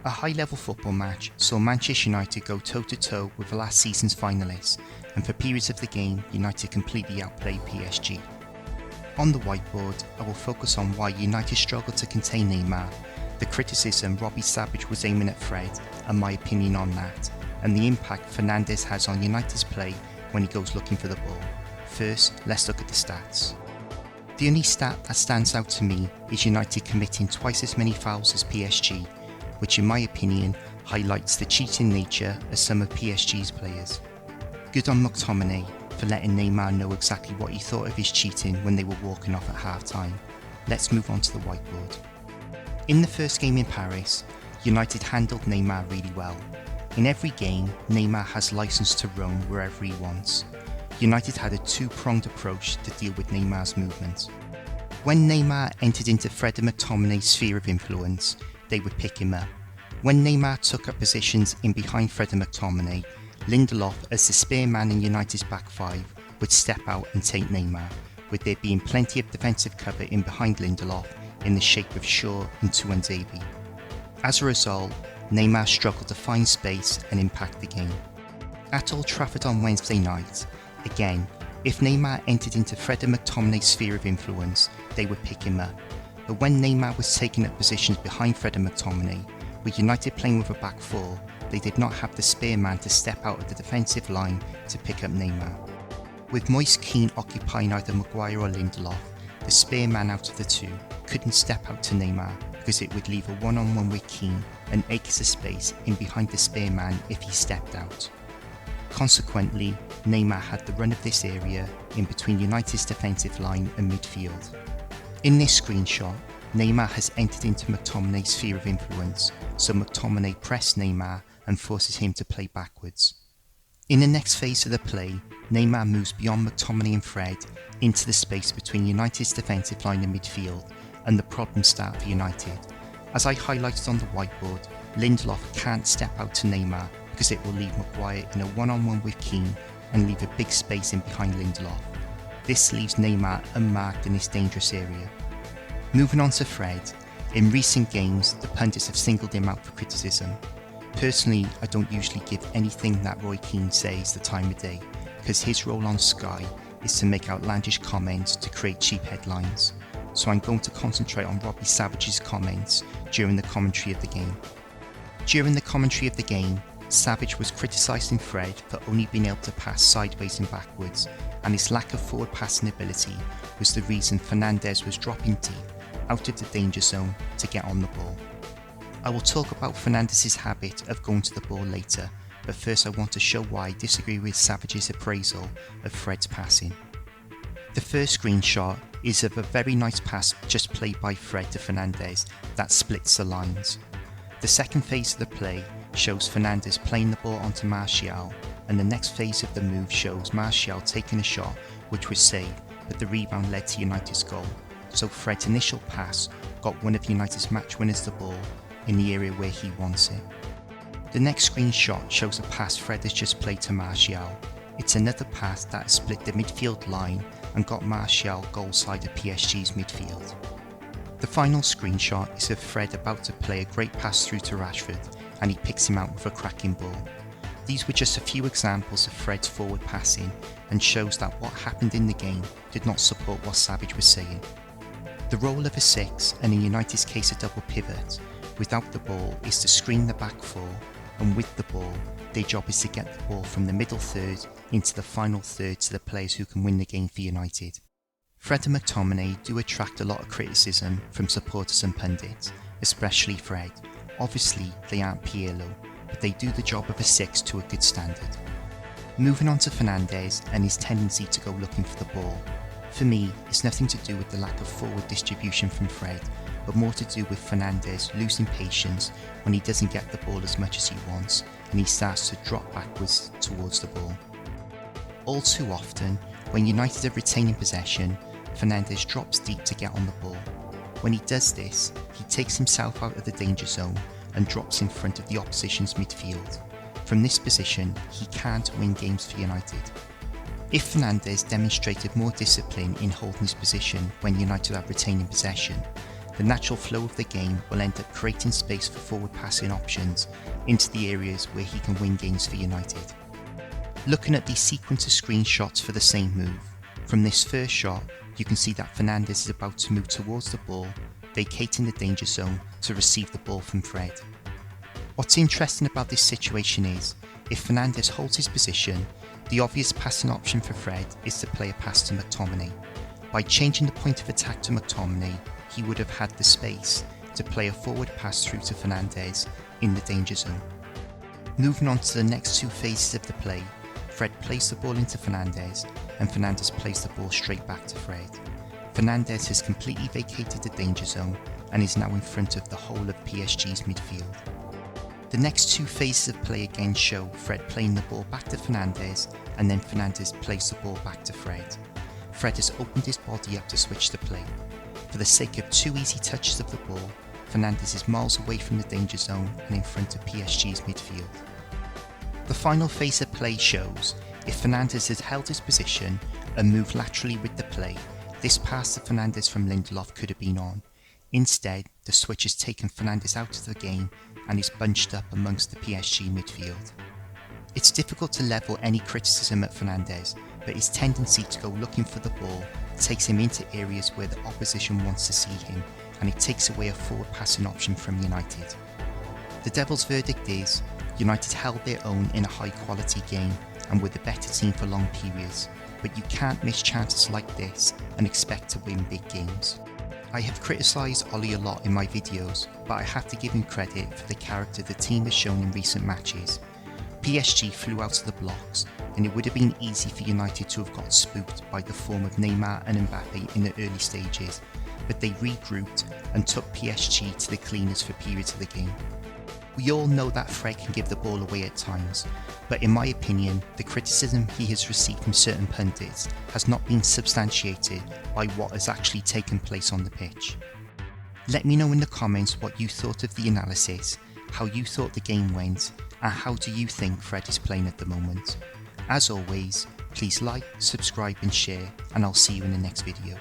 A high-level football match saw Manchester United go toe-to-toe with last season's finalists, and for periods of the game, United completely outplayed PSG. On the whiteboard, I will focus on why United struggled to contain Neymar, the criticism Robbie Savages was aiming at Fred, and my opinion on that, and the impact Fernandes has on United's play when he goes looking for the ball. First, let's look at the stats. The only stat that stands out to me is United committing twice as many fouls as PSG, which in my opinion highlights the cheating nature of some of PSG's players. Good on McTominay for letting Neymar know exactly what he thought of his cheating when they were walking off at half-time. Let's move on to the whiteboard. In the first game in Paris, United handled Neymar really well. In every game, Neymar has license to roam wherever he wants. United had a two-pronged approach to deal with Neymar's movement. When Neymar entered into Fred and McTominay's sphere of influence, they would pick him up. When Neymar took up positions in behind Fred and McTominay, Lindelof, as the spearman in United's back five, would step out and take Neymar, with there being plenty of defensive cover in behind Lindelof in the shape of Shaw and Tuanzebe. As a result, Neymar struggled to find space and impact the game. At Old Trafford on Wednesday night, again, if Neymar entered into Fred and McTominay's sphere of influence, they would pick him up. But when Neymar was taking up positions behind Fred and McTominay, with United playing with a back four, they did not have the spearman to step out of the defensive line to pick up Neymar. With Moise Kean occupying either Maguire or Lindelof, the spearman out of the two couldn't step out to Neymar because it would leave a one-on-one with Kean and acres of space in behind the spearman if he stepped out. Consequently, Neymar had the run of this area in between United's defensive line and midfield. In this screenshot, Neymar has entered into McTominay's sphere of influence, so McTominay presses Neymar and forces him to play backwards. In the next phase of the play, Neymar moves beyond McTominay and Fred into the space between United's defensive line and midfield, and the problems start for United. As I highlighted on the whiteboard, Lindelof can't step out to Neymar because it will leave Maguire in a one-on-one with Kean and leave a big space in behind Lindelof. This leaves Neymar unmarked in this dangerous area. Moving on to Fred, in recent games the pundits have singled him out for criticism. Personally, I don't usually give anything that Roy Keane says the time of day, because his role on Sky is to make outlandish comments to create cheap headlines, so I'm going to concentrate on Robbie Savages' comments during the commentary of the game. During the commentary of the game, Savage was criticising Fred for only being able to pass sideways and backwards, and his lack of forward passing ability was the reason Fernandes was dropping deep out of the danger zone to get on the ball. I will talk about Fernandes' habit of going to the ball later, but first I want to show why I disagree with Savage's appraisal of Fred's passing. The first screenshot is of a very nice pass just played by Fred to Fernandes that splits the lines. The second phase of the play shows Fernandes playing the ball onto Martial, and the next phase of the move shows Martial taking a shot which was saved, but the rebound led to United's goal. So Fred's initial pass got one of United's match winners the ball in the area where he wants it. The next screenshot shows a pass Fred has just played to Martial. It's another pass that has split the midfield line and got Martial goal side of PSG's midfield. The final screenshot is of Fred about to play a great pass through to Rashford, and he picks him out with a cracking ball. These were just a few examples of Fred's forward passing, and shows that what happened in the game did not support what Savage was saying. The role of a 6, and in United's case a double pivot, without the ball is to screen the back four, and with the ball, their job is to get the ball from the middle third into the final third to the players who can win the game for United. Fred and McTominay do attract a lot of criticism from supporters and pundits, especially Fred. Obviously, they aren't Pirlo, but they do the job of a 6 to a good standard. Moving on to Fernandes and his tendency to go looking for the ball. For me, it's nothing to do with the lack of forward distribution from Fred, but more to do with Fernandes losing patience when he doesn't get the ball as much as he wants and he starts to drop backwards towards the ball. All too often, when United are retaining possession, Fernandes drops deep to get on the ball. When he does this, he takes himself out of the danger zone and drops in front of the opposition's midfield. From this position, he can't win games for United. If Fernandes demonstrated more discipline in holding his position when United are retaining possession, the natural flow of the game will end up creating space for forward passing options into the areas where he can win games for United. Looking at the sequence of screenshots for the same move, from this first shot you can see that Fernandes is about to move towards the ball, vacating the danger zone to receive the ball from Fred. What's interesting about this situation is, if Fernandes holds his position, the obvious passing option for Fred is to play a pass to McTominay. By changing the point of attack to McTominay, he would have had the space to play a forward pass through to Fernandes in the danger zone. Moving on to the next two phases of the play, Fred plays the ball into Fernandes and Fernandes plays the ball straight back to Fred. Fernandes has completely vacated the danger zone and is now in front of the whole of PSG's midfield. The next two phases of play again show Fred playing the ball back to Fernandes and then Fernandes plays the ball back to Fred. Fred has opened his body up to switch the play. For the sake of two easy touches of the ball, Fernandes is miles away from the danger zone and in front of PSG's midfield. The final phase of play shows if Fernandes has held his position and moved laterally with the play, this pass to Fernandes from Lindelof could have been on. Instead, the switch has taken Fernandes out of the game and is bunched up amongst the PSG midfield. It's difficult to level any criticism at Fernandes, but his tendency to go looking for the ball takes him into areas where the opposition wants to see him, and it takes away a forward passing option from United. The Devils' verdict is, United held their own in a high quality game and were the better team for long periods, but you can't miss chances like this and expect to win big games. I have criticised Ollie a lot in my videos, but I have to give him credit for the character the team has shown in recent matches. PSG flew out of the blocks, and it would have been easy for United to have got spooked by the form of Neymar and Mbappe in the early stages, but they regrouped and took PSG to the cleaners for periods of the game. We all know that Fred can give the ball away at times, but in my opinion, the criticism he has received from certain pundits has not been substantiated by what has actually taken place on the pitch. Let me know in the comments what you thought of the analysis, how you thought the game went, and how do you think Fred is playing at the moment. As always, please like, subscribe and share, and I'll see you in the next video.